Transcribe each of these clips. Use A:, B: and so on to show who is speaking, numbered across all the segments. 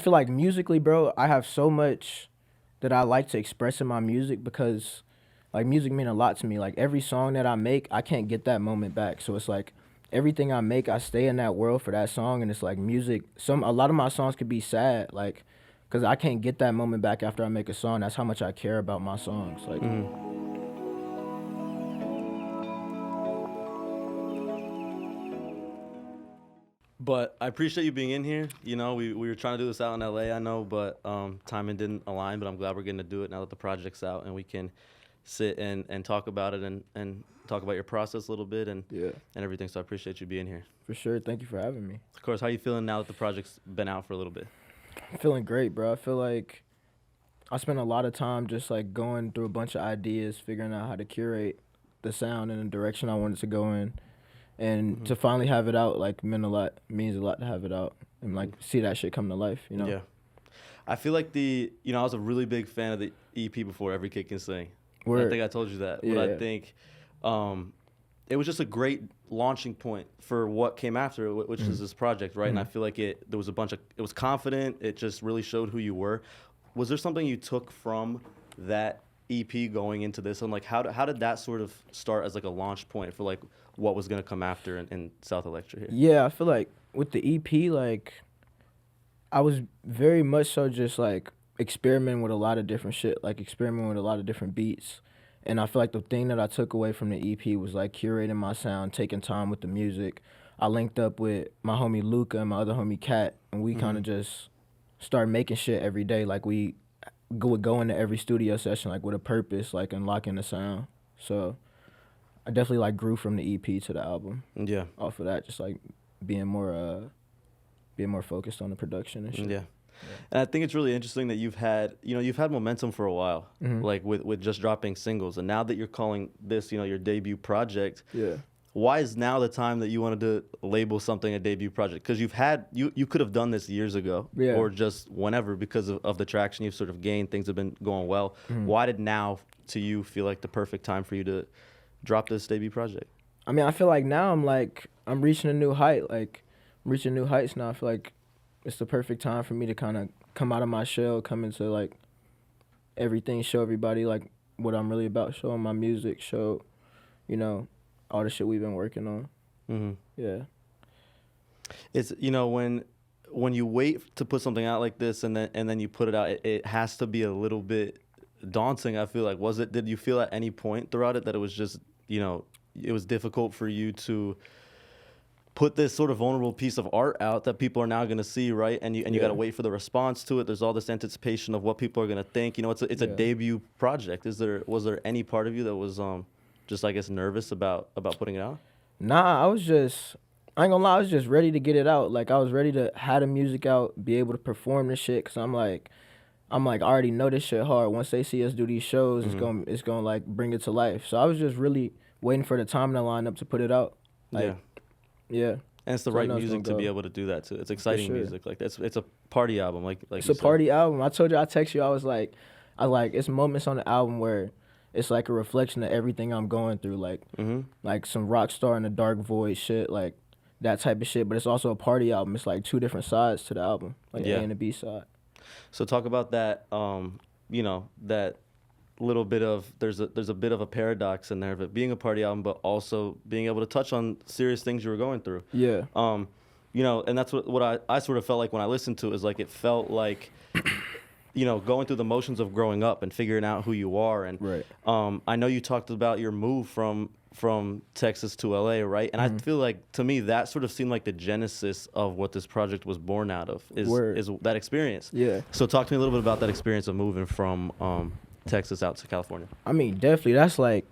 A: feel like musically, bro, I have so much that I like to express in my music because like music mean a lot to me. Like every song that I make, I can't get that moment back. So it's like everything I make, I stay in that world for that song, and it's like music. A lot of my songs could be sad, like, cause I can't get that moment back after I make a song. That's how much I care about my songs. Like,
B: But I appreciate you being in here. You know, we were trying to do this out in LA, I know, but timing didn't align. But I'm glad we're getting to do it now that the project's out, and we can sit and talk about it and talk about your process a little bit and
A: yeah,
B: and everything. So I appreciate you being here.
A: for sure. Thank you for having me.
B: Of course, how you feeling now that the project's been out for a little bit?
A: I'm feeling great, bro. I feel like I spent a lot of time just like going through a bunch of ideas, figuring out how to curate the sound in the direction I wanted to go in. And to finally have it out, like, means a lot to have it out and, like, see that shit come to life, you know?
B: Yeah. I feel like I was a really big fan of the EP before Every Kid Can Sing.
A: Word.
B: I think I told you that.
A: Yeah.
B: But I think it was just a great launching point for what came after, which is this project, right? And I feel like it was confident. It just really showed who you were. Was there something you took from that EP going into this? And, like, how did that sort of start as, like, a launch point for, like, what was going to come after in South Electra here?
A: Yeah, I feel like with the EP, like, I was very much so just, like, experimenting with a lot of different shit, like, experimenting with a lot of different beats. And I feel like the thing that I took away from the EP was, like, curating my sound, taking time with the music. I linked up with my homie Luca and my other homie Kat, and we kind of just started making shit every day. Like, we would go into every studio session, like, with a purpose, like, unlocking the sound. So I definitely, like, grew from the EP to the album.
B: Yeah.
A: Off of that, just, like, being more focused on the production and shit.
B: Yeah. And I think it's really interesting that you've had momentum for a while, like with just dropping singles. And now that you're calling this, your debut project,
A: Yeah.
B: why is now the time that you wanted to label something a debut project? Because you could have done this years ago,
A: Yeah.
B: or just whenever, because of the traction you've sort of gained. Things have been going well. Why did now, to you, feel like the perfect time for you to drop this debut project?
A: I mean, I feel like now I'm reaching a new height. Like, I'm reaching new heights now. I feel like it's the perfect time for me to kind of come out of my shell, come into, like, everything, show everybody, like, what I'm really about, show 'em my music, show, all the shit we've been working on.
B: Mm-hmm.
A: Yeah.
B: It's when you wait to put something out like this and then you put it out, it has to be a little bit daunting. I feel like did you feel at any point throughout it that it was just it was difficult for you to put this sort of vulnerable piece of art out that people are now going to see, right? And you got to wait for the response to it. There's all this anticipation of what people are going to think. It's a debut project. Was there any part of you that was just, I guess, nervous about putting it out?
A: Nah, I ain't gonna lie, I was just ready to get it out. Like, I was ready to have the music out, be able to perform this shit, because I'm like, I already know this shit hard. Once they see us do these shows, it's gonna like bring it to life. So I was just really waiting for the time to line up to put it out. Like, yeah.
B: And it's the right music to be able to do that too. It's exciting music. Like it's a party album. Like
A: it's a party album. I told you, I text you, I was like, it's moments on the album where it's like a reflection of everything I'm going through. Like, like some rock star in a dark void shit, like that type of shit. But it's also a party album. It's like two different sides to the album, like A and the B side.
B: So talk about that. That little bit of there's a bit of a paradox in there of it being a party album, but also being able to touch on serious things you were going through.
A: Yeah.
B: And that's what I sort of felt like when I listened to it. Is like it felt like going through the motions of growing up and figuring out who you are. And
A: right.
B: I know you talked about your move from Texas to LA, right? And I feel like, to me, that sort of seemed like the genesis of what this project was born out of, is that experience.
A: Yeah.
B: So talk to me a little bit about that experience of moving from Texas out to California.
A: I mean, definitely, that's like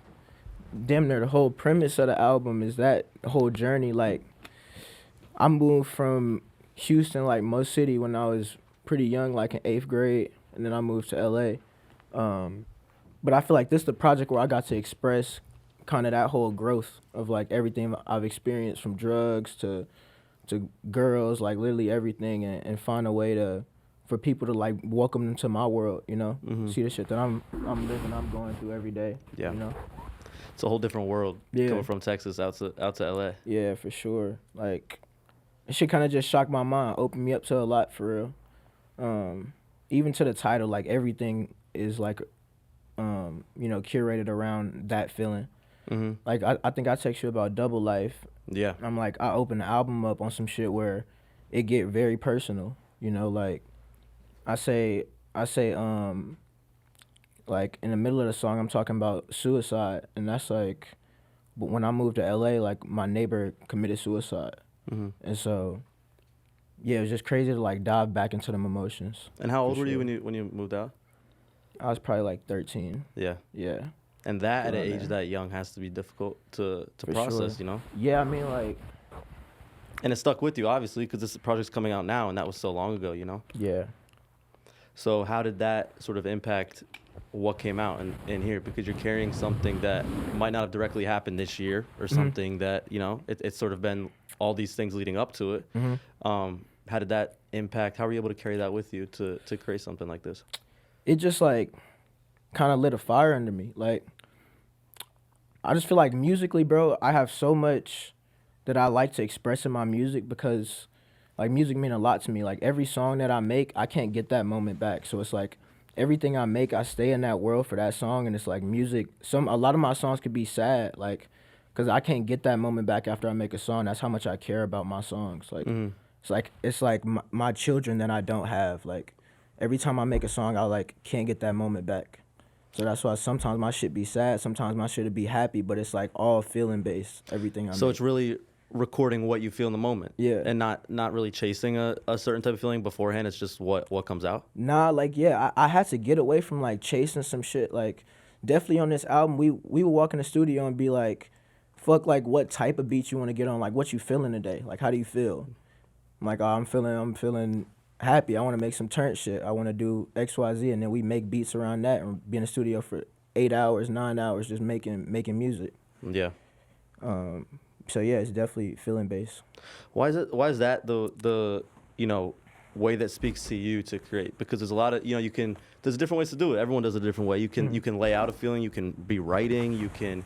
A: damn near the whole premise of the album is that whole journey. Like, I moved from Houston, like Mo City, when I was pretty young, like in 8th grade, and then I moved to LA. But I feel like this is the project where I got to express kind of that whole growth of like everything I've experienced, from drugs to girls, like literally everything, and find a way for people to like welcome them to my world, see the shit that I'm living, I'm going through every day.
B: Yeah. It's a whole different world coming from Texas out to LA.
A: Yeah, for sure. Like, it shit kind of just shocked my mind, opened me up to a lot, for real. Even to the title, like everything is like curated around that feeling.
B: Mm-hmm.
A: Like I think I text you about Double Life.
B: Yeah.
A: I'm like, I open the album up on some shit where it get very personal. Like I say like in the middle of the song I'm talking about suicide, and that's like, but when I moved to LA, like my neighbor committed suicide.
B: Mm-hmm.
A: And so yeah, it was just crazy to like dive back into them emotions.
B: And how old
A: for
B: were you
A: sure.
B: when you moved out?
A: I was probably like 13.
B: Yeah.
A: Yeah.
B: And that at an
A: Around
B: age
A: there.
B: that young has to be difficult to
A: For
B: process,
A: sure. Yeah, I mean like,
B: And it stuck with you, obviously, because this project's coming out now, and that was so long ago,
A: yeah.
B: So how did that sort of impact what came out in here? Because you're carrying something that might not have directly happened this year, or something that, it's sort of been all these things leading up to it. How did that impact? How were you able to carry that with you to create something like this?
A: It just like kind of lit a fire under me. Like, I just feel like musically, bro, I have so much that I like to express in my music, because like music mean a lot to me. Like every song that I make, I can't get that moment back. So it's like everything I make, I stay in that world for that song, and it's like music. A lot of my songs could be sad, like, cause I can't get that moment back after I make a song. That's how much I care about my songs. Like, it's like my children that I don't have. Like, every time I make a song, I like can't get that moment back. So that's why sometimes my shit be sad, sometimes my shit be happy, but it's like all feeling based. Everything I
B: So
A: make.
B: it's really recording what you feel in the moment.
A: Yeah.
B: And not really chasing a certain type of feeling beforehand. It's just what comes out.
A: Nah, like yeah, I had to get away from like chasing some shit. Like definitely on this album, we would walk in the studio and be like, fuck, like what type of beat you want to get on, like what you feeling today, like how do you feel? I'm like, oh, I'm feeling happy. I want to make some turn shit. I want to do XYZ, and then we make beats around that and be in the studio for 8 hours, 9 hours, just making music.
B: Yeah.
A: So yeah, it's definitely feeling based.
B: Why is that the way that speaks to you to create? Because there's a lot of there's different ways to do it. Everyone does it a different way. You can lay out a feeling, you can be writing, you can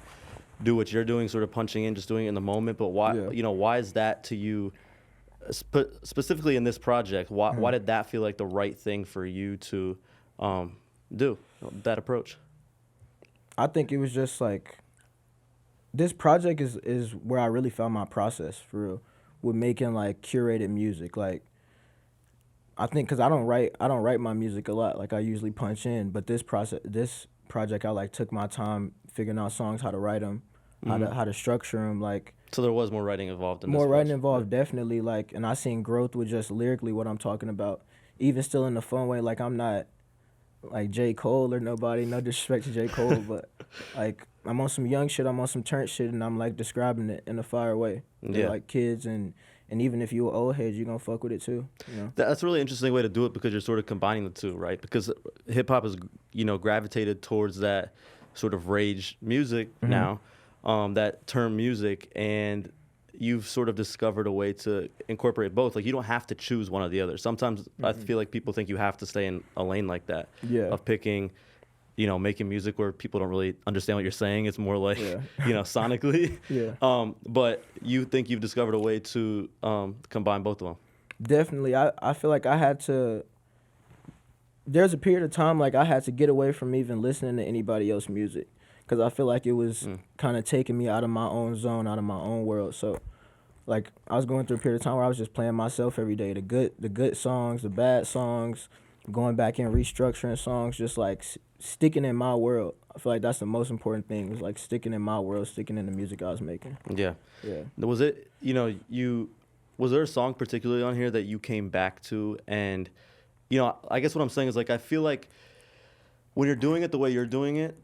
B: do what you're doing, sort of punching in, just doing it in the moment. But why why is that to you specifically in this project? Why did that feel like the right thing for you to do, that approach?
A: I think it was just like, this project is where I really found my process for real, with making like curated music. Like, I think because I don't write my music a lot. Like I usually punch in, but this project I like took my time figuring out songs, how to write them, how to structure them. Like,
B: So there was more writing involved in
A: more
B: this
A: writing
B: project.
A: involved, definitely. Like, and I seen growth with just lyrically what I'm talking about, even still in the fun way. Like, I'm not like J. Cole or nobody, no disrespect to J. Cole, but like I'm on some young shit, I'm on some turn shit, and I'm like describing it in a fire way.
B: Yeah.
A: Like kids, and even if you an old head, you gonna fuck with it too.
B: That's a really interesting way to do it, because you're sort of combining the two, right? Because hip hop is, gravitated towards that sort of rage music now, that term music, and you've sort of discovered a way to incorporate both. Like, you don't have to choose one or the other. Sometimes I feel like people think you have to stay in a lane like that, of picking, making music where people don't really understand what you're saying. It's more like, sonically.
A: Yeah.
B: But you think you've discovered a way to combine both of them.
A: Definitely. I feel like I had to. There's a period of time like I had to get away from even listening to anybody else's music, because I feel like it was kind of taking me out of my own zone, out of my own world. So, like, I was going through a period of time where I was just playing myself every day. The good songs, the bad songs, going back and restructuring songs, just like sticking in my world. I feel like that's the most important thing, was like sticking in my world, sticking in the music I was making.
B: Yeah.
A: Yeah.
B: Was it, was there a song particularly on here that you came back to? And, I guess what I'm saying is, like, I feel like when you're doing it the way you're doing it,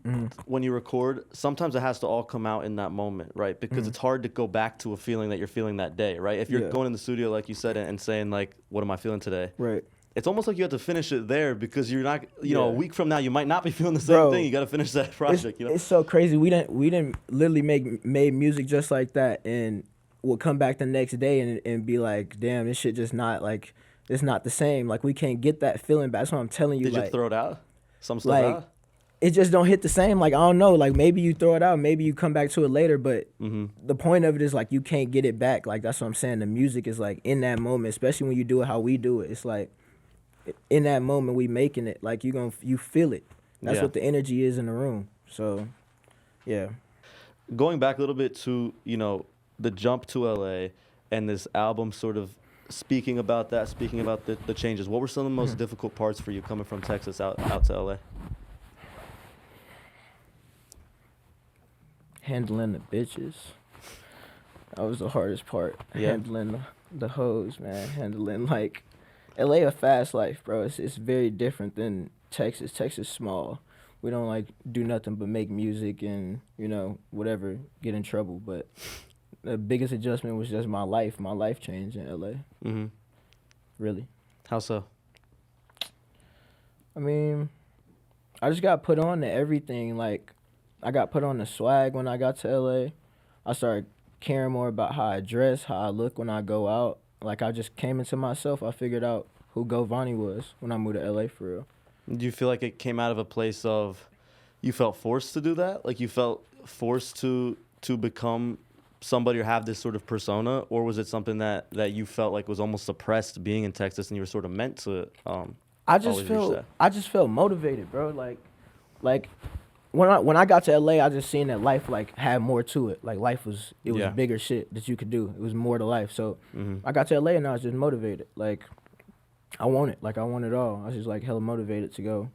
B: when you record, sometimes it has to all come out in that moment, right? Because it's hard to go back to a feeling that you're feeling that day, right? If you're going in the studio, like you said, and saying, like, what am I feeling today?
A: Right.
B: It's almost like you have to finish it there, because you're not, a week from now, you might not be feeling the same thing. You got to finish that project,
A: It's so crazy. We didn't literally made music just like that, and we'll come back the next day and be like, damn, this shit just not, like, it's not the same. Like, we can't get that feeling back. That's what I'm telling you.
B: Did
A: like,
B: you throw it out? Some stuff
A: like,
B: out?
A: it just don't hit the same. Like, I don't know. Like, maybe you throw it out, maybe you come back to it later, but the point of it is, like, you can't get it back. Like, that's what I'm saying. The music is, like, in that moment, especially when you do it how we do it. It's like, in that moment we making it. Like you feel it. That's
B: Yeah.
A: what the energy is in the room. So, yeah.
B: Going back a little bit to, you know, the jump to LA and this album sort of speaking about that, speaking about the changes. What were some of the most difficult parts for you coming from Texas out to LA?
A: Handling the bitches. That was the hardest part.
B: Yeah.
A: Handling the hoes, man. Handling like LA a fast life, bro. It's very different than Texas. Texas small. We don't like do nothing but make music and, you know, whatever, get in trouble. But the biggest adjustment was just my life. My life changed in LA.
B: Mm-hmm.
A: Really.
B: How so?
A: I mean, I just got put on to everything. Like, I got put on the swag when I got to LA. I started caring more about how I dress, how I look when I go out. Like, I just came into myself. I figured out who GoVanni was when I moved to LA for real.
B: Do you feel like it came out of a place of you felt forced to do that? Like you felt forced to become somebody or have this sort of persona? Or was it something that you felt like was almost suppressed being in Texas and you were sort of meant to
A: I just felt motivated, bro. Like when I got to LA, I just seen that life like had more to it. Like life was
B: Yeah.
A: bigger shit that you could do. It was more to life. So
B: Mm-hmm.
A: I got to LA and I was just motivated. Like I want it. Like I want it all. I was just like hella motivated to go,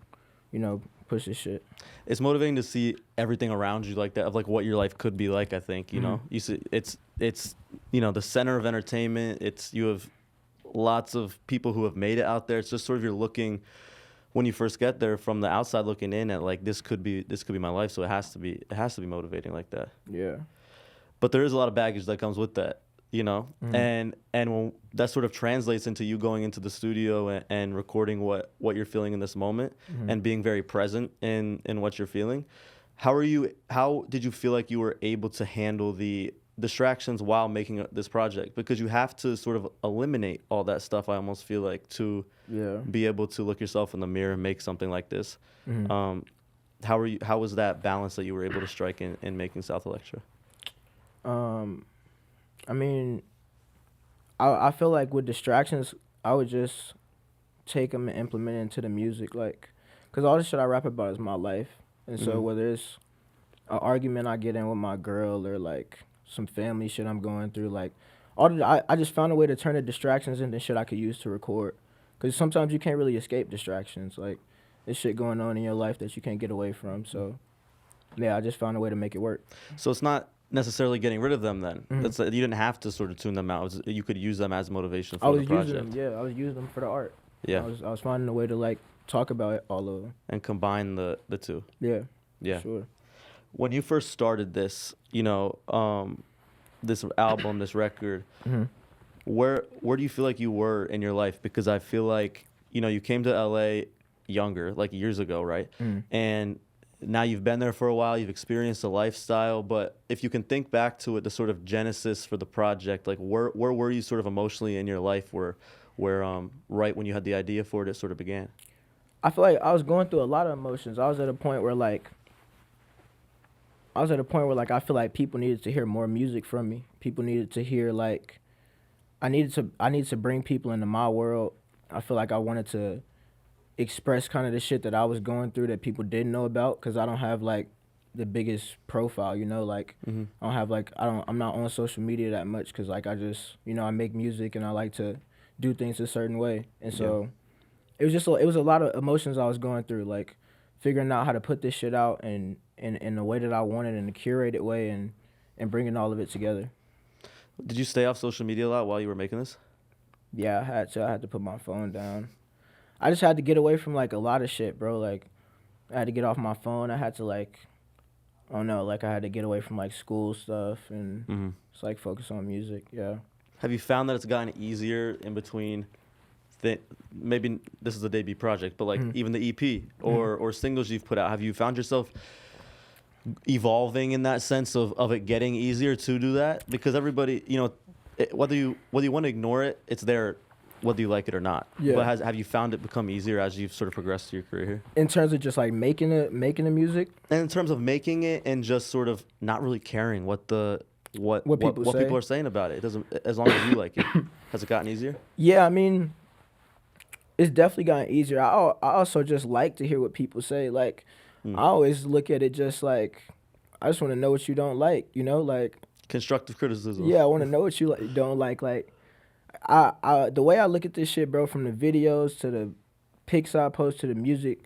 A: you know, push this shit.
B: It's motivating to see everything around you like that, of like what your life could be like. I think you know, you see, it's you know, the center of entertainment. It's you have lots of people who have made it out there. It's just sort of you're looking when you first get there from the outside looking in at like this could be my life. So it has to be motivating like that.
A: Yeah.
B: But there is a lot of baggage that comes with that, you know, and when that sort of translates into you going into the studio and recording what you're feeling in this moment and being very present in what you're feeling. How did you feel like you were able to handle the distractions while making this project? Because you have to sort of eliminate all that stuff, I almost feel like, to be able to look yourself in the mirror and make something like this. How was that balance that you were able to strike in making South Electra?
A: I mean, I feel like with distractions, I would just take them and implement it into the music, like, cause all the shit I rap about is my life, and so whether it's an argument I get in with my girl or like some family shit I'm going through, like, I just found a way to turn the distractions into shit I could use to record, cause sometimes you can't really escape distractions, like, there's shit going on in your life that you can't get away from, so yeah, I just found a way to make it work.
B: So it's not necessarily getting rid of them then. That's you didn't have to sort of tune them out. You could use them as motivation for the project.
A: I was using them for the art.
B: Yeah.
A: I was finding a way to like talk about all of them.
B: And combine the two.
A: Yeah.
B: Yeah.
A: Sure.
B: When you first started this, you know, this album, this record, where do you feel like you were in your life? Because I feel like, you know, you came to LA younger, like years ago, right? And now you've been there for a while, you've experienced a lifestyle, but if you can think back to it, the sort of genesis for the project, like where were you sort of emotionally in your life where right when you had the idea for it, it sort of began?
A: I feel like I was going through a lot of emotions. I was at a point where I feel like people needed to hear more music from me. People needed to hear like I needed to bring people into my world. I feel like I wanted to express kind of the shit that I was going through that people didn't know about, because I don't have like the biggest profile, you know, like I don't have like I'm not on social media that much, because like I just, you know, I make music and I like to do things a certain way, and so it was a lot of emotions I was going through, like figuring out how to put this shit out and in the way that I wanted, in a curated way, and bringing all of it together.
B: Did you stay off social media a lot while you were making this?
A: Yeah, I had to put my phone down. I just had to get away from like a lot of shit, bro. Like I had to get off my phone. I had to like, I don't know, like I had to get away from like school stuff and just like focus on music. Yeah.
B: Have you found that it's gotten easier in between? Maybe this is a debut project, but like even the EP or singles you've put out, have you found yourself evolving in that sense of it getting easier to do that? Because everybody, you know, whether you want to ignore it, it's there, whether you like it or not.
A: Yeah.
B: But have you found it become easier as you've sort of progressed through your career here?
A: In terms of just like making the music,
B: And in terms of making it and just sort of not really caring what
A: people
B: people are saying about it. It doesn't, as long as you like it. Has it gotten easier?
A: yeah. I mean, it's definitely gotten easier. I also just like to hear what people say. Like,
B: Mm.
A: I always look at it just like, I just want to know what you don't like, you know? Like,
B: Constructive criticism.
A: yeah, I want to know what you don't like. Like, the way I look at this shit, bro, from the videos to the pics I post to the music,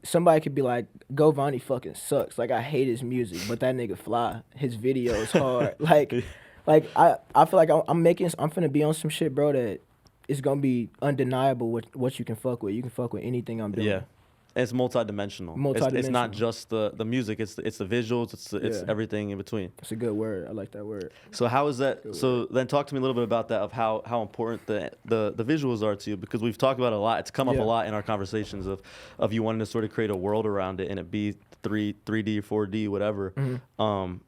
A: somebody could be like, GoVanni fucking sucks. Like, I hate his music, but that nigga fly. His videos hard. I feel like I'm finna be on some shit, bro, that it's gonna be undeniable what you can fuck with. You can fuck with anything I'm doing.
B: Yeah. It's multidimensional. It's not
A: Multidimensional.
B: just the music. It's the visuals. It's
A: Yeah.
B: everything in between.
A: It's a good word. I like that word.
B: So how is that?
A: Good
B: So then talk to me a little bit about that, of how important the visuals are to you, because we've talked about it a lot. It's come up a
A: Yeah.
B: lot in our conversations of you wanting to sort of create a world around it and it be 3D, 4D, whatever.
A: Mhm.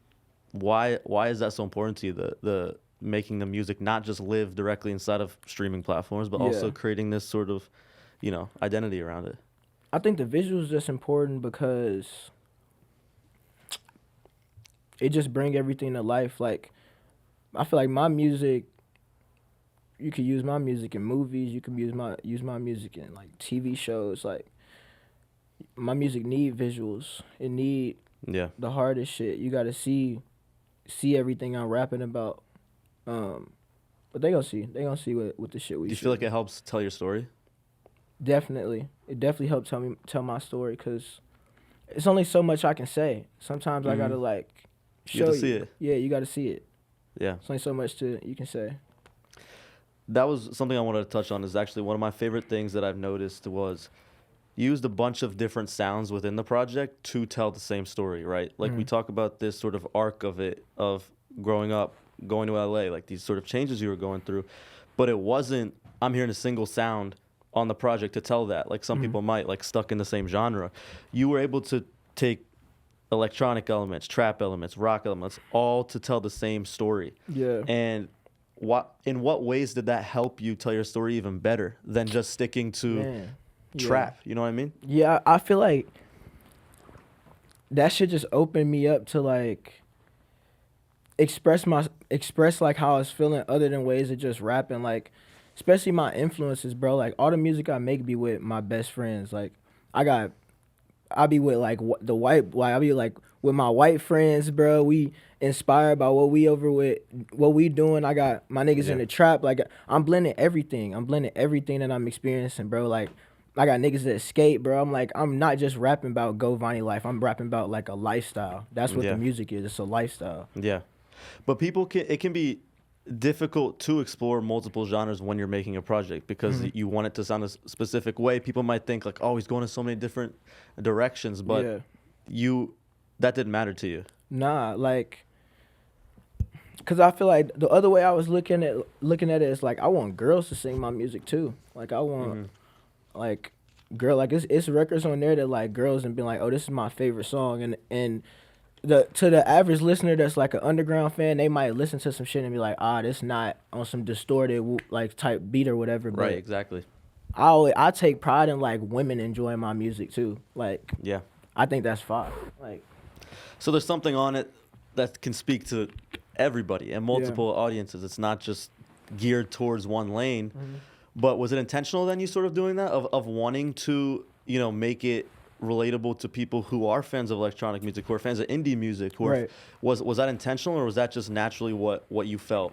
B: Why is that so important to you? The making the music not just live directly inside of streaming platforms, but also
A: Yeah.
B: creating this sort of, identity around it.
A: I think the visuals just important because it just bring everything to life. Like, I feel like my music, you could use my music in movies. You can use my music in like TV shows. Like, my music need visuals. It need
B: Yeah.
A: the hardest shit. You gotta see everything I'm rapping about. But they gonna see. They gonna see what the shit we.
B: Do you feel like it helps tell your story?
A: Definitely, it definitely helped tell my story, because it's only so much I can say. Sometimes I gotta like
B: You
A: show
B: have
A: you.
B: to see it.
A: Yeah, you gotta see it.
B: Yeah.
A: It's only so much you can say.
B: That was something I wanted to touch on. Is actually one of my favorite things that I've noticed was you used a bunch of different sounds within the project to tell the same story, right? Like we talk about this sort of arc of it, of growing up, going to LA, like these sort of changes you were going through, but it wasn't, I'm hearing a single sound on the project to tell that, like some people might, like stuck in the same genre. You were able to take electronic elements, trap elements, rock elements, all to tell the same story.
A: Yeah.
B: And in what ways did that help you tell your story even better than just sticking to
A: Man. Yeah.
B: trap? You know what I mean?
A: Yeah, I feel like that shit just opened me up to like express like how I was feeling other than ways of just rapping. Like, especially my influences, bro. Like, all the music I make be with my best friends. Like, I be with like I be like with my white friends, bro. We inspired by what we doing. I got my niggas in the trap. Like, I'm blending everything. That I'm experiencing, bro. Like, I got niggas that skate, bro. I'm not just rapping about GoVanni life. I'm rapping about like a lifestyle. That's what
B: Yeah.
A: the music is. It's a lifestyle.
B: Yeah. But it can be difficult to explore multiple genres when you're making a project, because you want it to sound a specific way. People might think like, oh, he's going in so many different directions, but that didn't matter to you.
A: Nah, like, cause I feel like the other way I was looking at it is like, I want girls to sing my music too. Like, I want like it's records on there that like girls and be like, oh, this is my favorite song, and to the average listener that's like an underground fan, they might listen to some shit and be like, this not on some distorted like type beat or whatever. But
B: Right, exactly.
A: I take pride in like women enjoying my music too. Like,
B: Yeah.
A: I think that's fine. Like,
B: So there's something on it that can speak to everybody and multiple audiences. It's not just geared towards one lane. But was it intentional then, you sort of doing that, of wanting to, make it relatable to people who are fans of electronic music, who are fans of indie music, who are, was that intentional, or was that just naturally what you felt,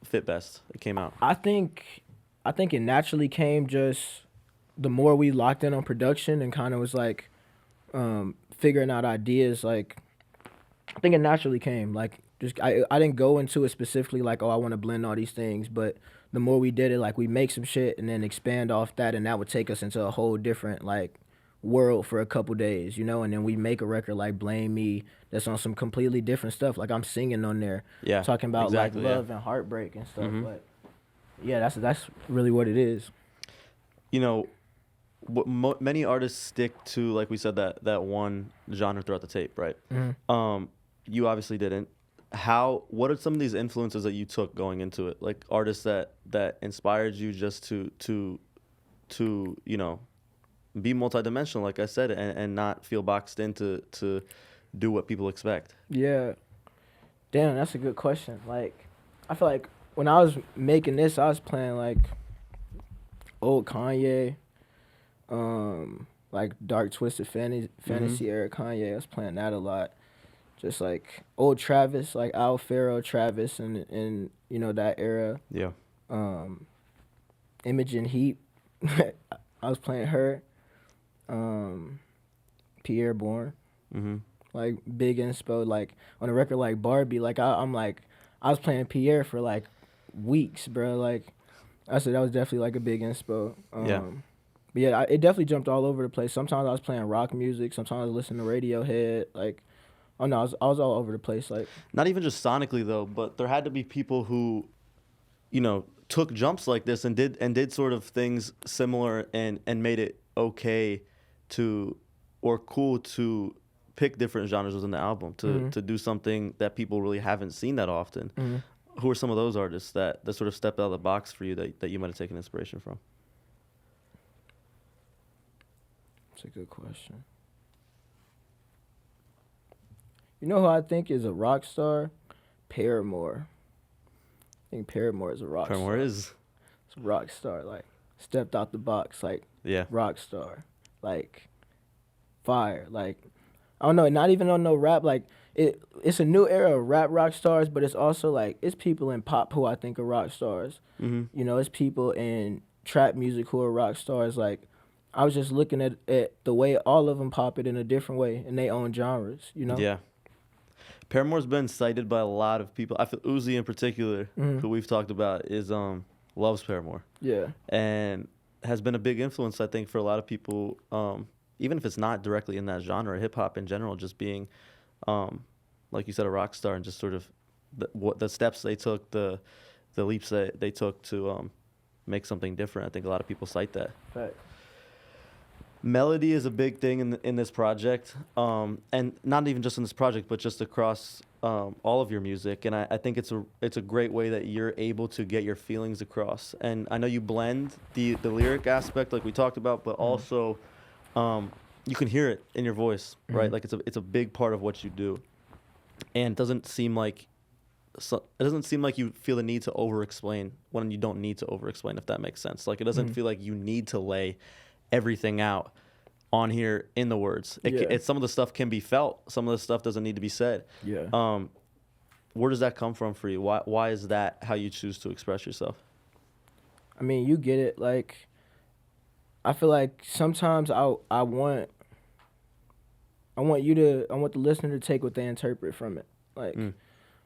B: fit best? It came out.
A: I think it naturally came, just the more we locked in on production and kind of was like figuring out ideas. Like, I think it naturally came. Like, just I didn't go into it specifically like, oh, I want to blend all these things, but the more we did it, like, we make some shit and then expand off that, and that would take us into a whole different like world for a couple days, and then we make a record like Blame Me that's on some completely different stuff. Like, I'm singing on there, talking about like love and heartbreak and stuff. But yeah, that's really what it is.
B: Many artists stick to, like we said, that one genre throughout the tape, right? You obviously didn't. What are some of these influences that you took going into it, like artists that inspired you just to be multidimensional, like I said, and not feel boxed in to do what people expect?
A: Yeah, damn, that's a good question. Like, I feel like when I was making this, I was playing like old Kanye, like Dark Twisted Fantasy era Kanye. I was playing that a lot. Just like old Travis, like Al Farrow, Travis, and you know that era.
B: Yeah.
A: Imogen Heap. I was playing her. Pierre Bourne.
B: Mm-hmm.
A: Like big inspo. Like on a record like Barbie. Like I'm like I was playing Pierre for like weeks, bro. Like I said that was definitely like a big inspo.
B: Yeah.
A: But yeah, it definitely jumped all over the place. Sometimes I was playing rock music. Sometimes I was listening to Radiohead. Like, oh no, I was all over the place. Like,
B: Not even just sonically though, but there had to be people who, you know, took jumps like this and did sort of things similar and made it okay to or cool to pick different genres within the album to do something that people really haven't seen that often. Who are some of those artists that sort of stepped out of the box for you that you might have taken inspiration from?
A: that's a good question. You know who I think is a rock star? Paramore. I think Paramore is a rock
B: Paramore
A: star.
B: is.
A: It's a rock star. Like, stepped out the box. Like,
B: Yeah.
A: rock star. Like, fire. Like, I don't know, not even on no rap. Like, it's a new era of rap rock stars, but it's also like, it's people in pop who I think are rock stars.
B: Mm-hmm.
A: You know, it's people in trap music who are rock stars. Like, I was just looking at the way all of them pop it in a different way in their own genres, you know?
B: Yeah. Paramore's been cited by a lot of people. I feel Uzi in particular, who we've talked about, is loves Paramore.
A: Yeah.
B: And has been a big influence, I think, for a lot of people, even if it's not directly in that genre, hip hop in general, just being, like you said, a rock star and just sort of the steps they took, the leaps that they took to make something different. I think a lot of people cite that.
A: Right.
B: Melody is a big thing in this project, and not even just in this project, but just across all of your music. And I think it's a great way that you're able to get your feelings across. And I know you blend the lyric aspect, like we talked about, but also you can hear it in your voice, right? Like it's a big part of what you do, and it doesn't seem like you feel the need to over-explain when you don't need to over-explain, if that makes sense. Like it doesn't feel like you need to lay everything out on here in the words. Some of the stuff can be felt. Some of the stuff doesn't need to be said.
A: Yeah.
B: Where does that come from for you? Why is that how you choose to express yourself?
A: I mean, you get it. Like, I feel like sometimes I want the listener to take what they interpret from it. Like,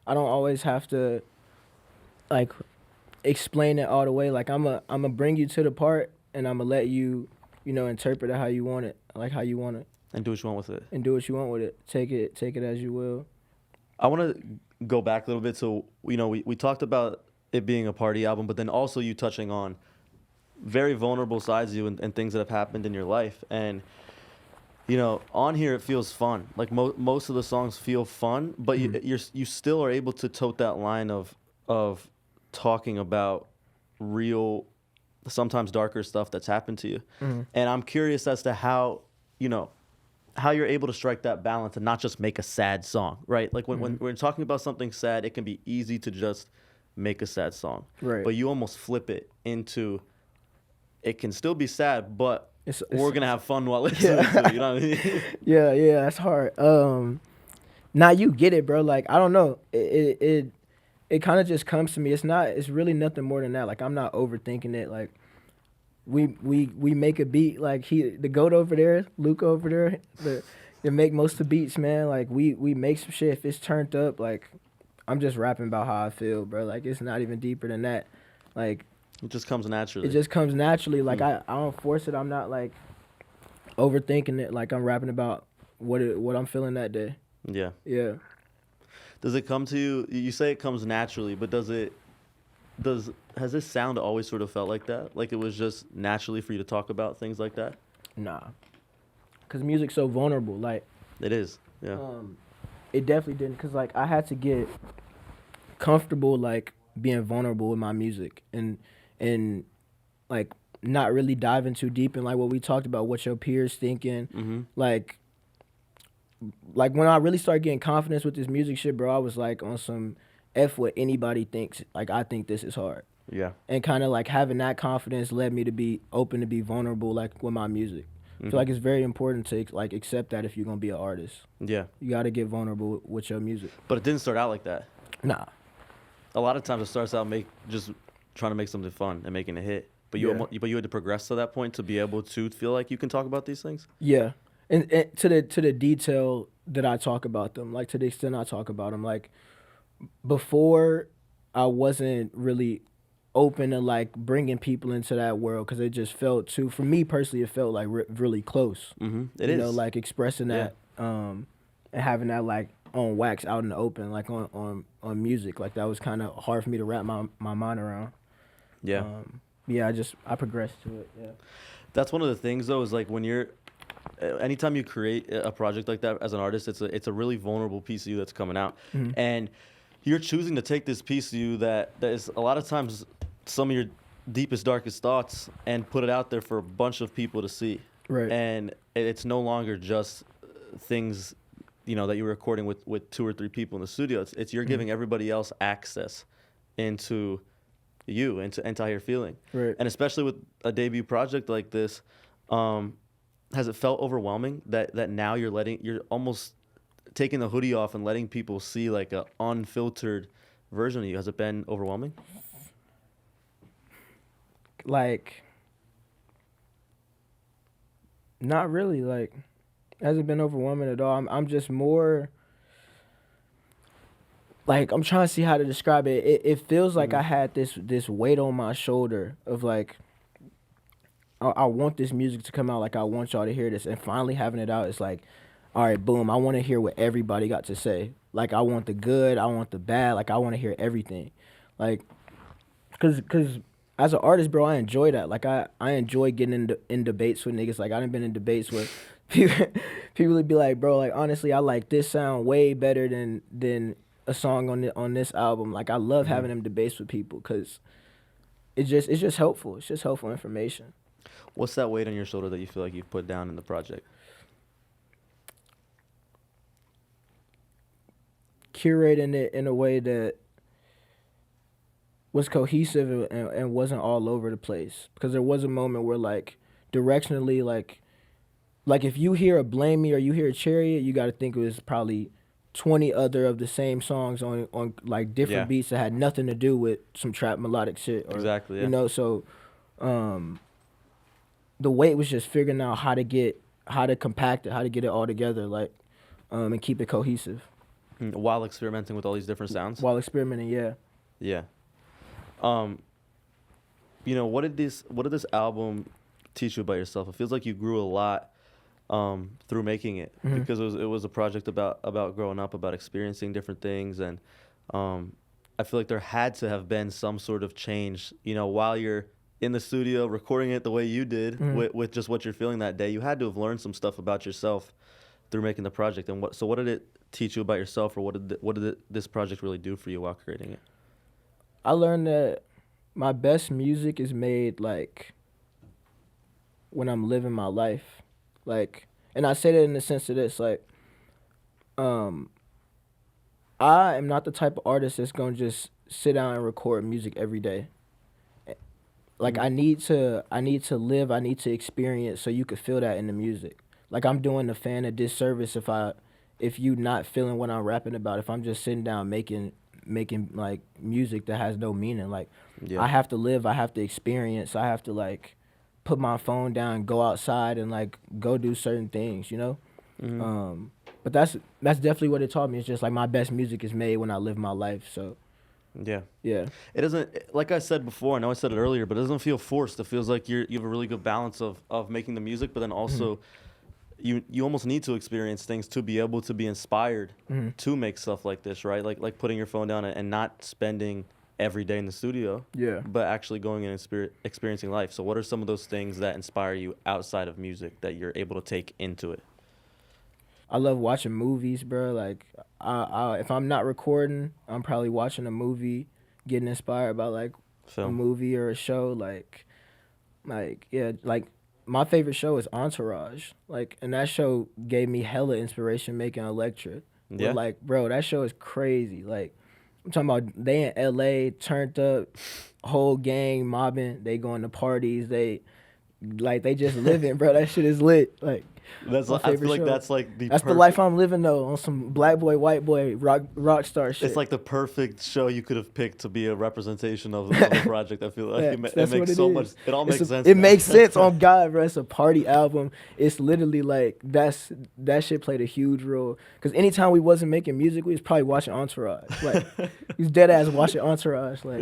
A: I don't always have to like explain it all the way. Like, I'm a bring you to the part, and I'm gonna let you, interpret it how you want it, like how you want it,
B: And do what you want with it.
A: and do what you want with it. Take it as you will.
B: I want to go back a little bit. So, we talked about it being a party album, but then also you touching on very vulnerable sides of you and things that have happened in your life. And, on here it feels fun. Like most of the songs feel fun, but you still are able to tote that line of talking about real, sometimes darker stuff that's happened to you. And I'm curious as to how you're able to strike that balance and not just make a sad song, right? Like when we're talking about something sad, it can be easy to just make a sad song.
A: Right.
B: But you almost flip it into, it can still be sad, but
A: It's
B: we're going to have fun while listening to it, you know what I mean?
A: Yeah, that's hard. Now you get it, bro. Like, I don't know. It kind of just comes to me. It's really nothing more than that. Like, I'm not overthinking it. Like, we make a beat. Like, the goat over there, Luke over there, they make most of the beats, man. Like, we make some shit. If it's turned up, like, I'm just rapping about how I feel, bro. Like, it's not even deeper than that. Like,
B: It just comes naturally.
A: it just comes naturally. Like, I don't force it. I'm not, like, overthinking it. Like, I'm rapping about what I'm feeling that day.
B: Yeah.
A: Yeah.
B: Does it come to you? You say it comes naturally, but has this sound always sort of felt like that? Like it was just naturally for you to talk about things like that?
A: Nah. Because music's so vulnerable. Like,
B: It is. Yeah.
A: it definitely didn't. Because, like, I had to get comfortable, like, being vulnerable with my music. And like, not really diving too deep in, like, what we talked about, what your peers thinking. Like, when I really started getting confidence with this music shit, bro, I was, like, on some F what anybody thinks. Like, I think this is hard.
B: Yeah.
A: And kind of like having that confidence led me to be open to be vulnerable like with my music. I feel
B: Hmm.
A: like it's very important to like accept that if you're gonna be an artist,
B: Yeah.
A: you got to get vulnerable with your music.
B: But it didn't start out like that.
A: Nah.
B: A lot of times it starts out just trying to make something fun and making a hit. But
A: Yeah.
B: you had to progress to that point to be able to feel like you can talk about these things.
A: Yeah. And to the detail that I talk about them, like to the extent I talk about them, like before I wasn't really open to like bringing people into that world because it just felt too, for me personally, it felt like really close.
B: It
A: You know,
B: is.
A: like expressing
B: Yeah.
A: that and having that like on wax out in the open, like on music, like that was kind of hard for me to wrap my mind around.
B: Yeah.
A: Yeah, I progressed to it. Yeah.
B: That's one of the things though, is like when you're anytime you create a project like that as an artist, it's a really vulnerable piece of you that's coming out. And you're choosing to take this piece of you that is a lot of times some of your deepest, darkest thoughts and put it out there for a bunch of people to see.
A: Right.
B: And it's no longer just things, that you're recording with 2 or 3 people in the studio. It's you're giving everybody else access into you, into how you're feeling.
A: Right.
B: And especially with a debut project like this, has it felt overwhelming that now you're almost taking the hoodie off and letting people see like a unfiltered version of you? Has it been overwhelming?
A: Like, not really. Like, hasn't been overwhelming at all. I'm just more like, I'm trying to see how to describe it. It feels like I had this weight on my shoulder of like, I want this music to come out. Like, I want y'all to hear this, and finally having it out, it's like, all right, boom. I want to hear what everybody got to say. Like, I want the good, I want the bad. Like, I want to hear everything. Like, cause as an artist, bro, I enjoy that. Like, I enjoy getting in debates with niggas. Like, I done been in debates with people would be like, bro, like honestly, I like this sound way better than a song on this album. Like, I love having them debates with people because it's just helpful. It's just helpful information.
B: What's that weight on your shoulder that you feel like you've put down in the project?
A: Curating it in a way that was cohesive and wasn't all over the place. Because there was a moment where like directionally, like if you hear a Blame Me or you hear a Chariot, you got to think it was probably 20 other of the same songs on like different beats that had nothing to do with some trap melodic shit. Or,
B: Exactly. Yeah.
A: You know, so the weight was just figuring out how to compact it, how to get it all together, like, and keep it cohesive.
B: While experimenting with all these different sounds.
A: While experimenting, yeah.
B: Yeah. What did this album teach you about yourself? It feels like you grew a lot through making it because it was a project about growing up, about experiencing different things, and I feel like there had to have been some sort of change. While you're in the studio recording it the way you did with just what you're feeling that day, you had to have learned some stuff about yourself through making the project. And what did it teach you about yourself, or what did this project really do for you while creating it?
A: I learned that my best music is made like when I'm living my life. Like, and I say that in the sense of this, like, I am not the type of artist that's gonna just sit down and record music every day. Like, I need to live, I need to experience so you could feel that in the music. Like, I'm doing the fan a disservice if you not feeling what I'm rapping about, if I'm just sitting down making like music that has no meaning. Like, I have to live, I have to experience, I have to like put my phone down, go outside and like go do certain things, you know? But that's definitely what it taught me. It's just like my best music is made when I live my life. So
B: yeah.
A: It
B: doesn't, like I said before, I know I said it earlier, but it doesn't feel forced. It feels like you have a really good balance of making the music, but then also you almost need to experience things to be able to be inspired to make stuff like this, right? Like putting your phone down and not spending every day in the studio, but actually going in and experiencing life. So what are some of those things that inspire you outside of music that you're able to take into it?
A: I love watching movies, bro. Like, if I'm not recording, I'm probably watching a movie, getting inspired by like a movie or a show. Like my favorite show is Entourage. Like, and that show gave me hella inspiration making Electra.
B: Yeah.
A: But like, bro, that show is crazy. Like, I'm talking about they in LA, turned up, whole gang mobbing. They going to parties. They just living, bro. That shit is lit. Like
B: That's
A: my
B: like, I feel
A: favorite
B: like
A: show.
B: that's like the
A: That's the life I'm living though, on some black boy, white boy, rock star shit.
B: It's like the perfect show you could have picked to be a representation of the project. I feel like it
A: That's what
B: makes
A: it
B: so
A: is.
B: much. It all makes sense.
A: It
B: now.
A: makes sense on God, bro. It's a party album. It's literally like that shit played a huge role. Cause anytime we wasn't making music, we was probably watching Entourage. Like he's dead ass watching Entourage. Like